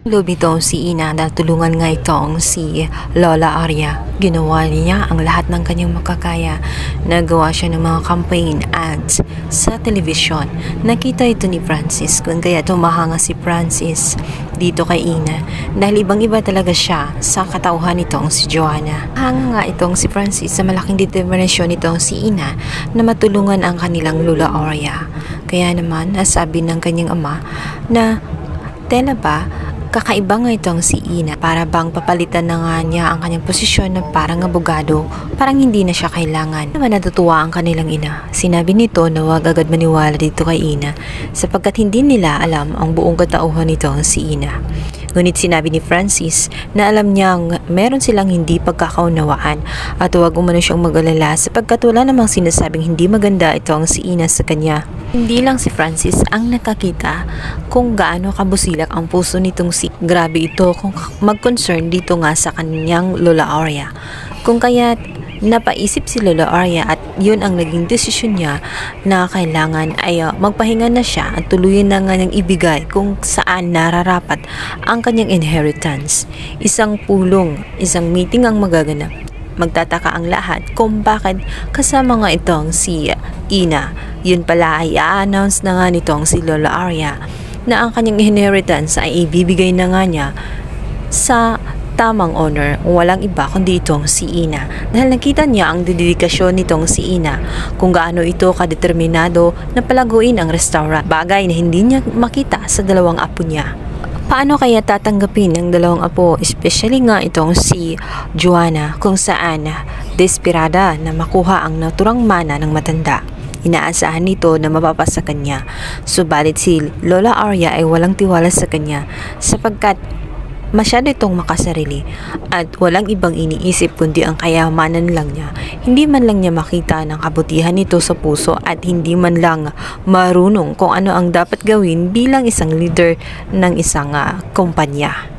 Loob nitong si Ina dahil tulungan nga itong si Lola Arya. Ginawa niya ang lahat ng kanyang makakaya. Nagawa siya ng mga campaign ads sa television. Nakita ito ni Francis kung kaya tumahanga si Francis dito kay Ina dahil ibang-iba talaga siya sa katauhan nitong si Joanna. Hanga nga itong si Francis sa malaking determinasyon nitong si Ina na matulungan ang kanilang Lola Arya. Kaya naman nasabi ng kanyang ama na tela ba kakaiba nga itong si Ina, para bang papalitan na nga niya ang kanyang posisyon na parang abogado, parang hindi na siya kailangan. Naman natutuwa ang kanilang ina. Sinabi nito na huwag agad maniwala dito kay Ina sapagkat hindi nila alam ang buong katauhan nitong si Ina. Ngunit sinabi ni Francis na alam niyang meron silang hindi pagkakaunawaan at huwag umano siyang mag-alala sapagkat wala namang sinasabing hindi maganda itong si Ina sa kanya. Hindi lang si Francis ang nakakita kung gaano kabusilak ang puso nitong si grabe ito kung mag-concern dito nga sa kanyang Lola Arya. Kung kaya napaisip si Lola Arya at yun ang naging desisyon niya na kailangan ay magpahinga na siya at tuluyan na nga niyang ibigay kung saan nararapat ang kanyang inheritance. Isang pulong, isang meeting ang magaganap. Magtataka ang lahat kung bakit kasama nga itong si Ina. Yun pala ay i-announce na nga nitong si Lola Arya na ang kanyang inheritance ay ibibigay na nga niya sa tamang owner, walang iba kundi itong si Ina. Dahil nakita niya ang dedikasyon nitong si Ina kung gaano ito kadeterminado na palaguin ang restaurant, bagay na hindi niya makita sa dalawang apo niya. Paano kaya tatanggapin ng dalawang apo, especially nga itong si Joanna, kung saan desperada na makuha ang naturang mana ng matanda? Inaasahan nito na mapapasa kanya, subalit si Lola Arya ay walang tiwala sa kanya sapagkat masyado itong makasarili at walang ibang iniisip kundi ang kayamanan lang niya. Hindi man lang niya makita ng kabutihan nito sa puso at hindi man lang marunong kung ano ang dapat gawin bilang isang leader ng isang kumpanya.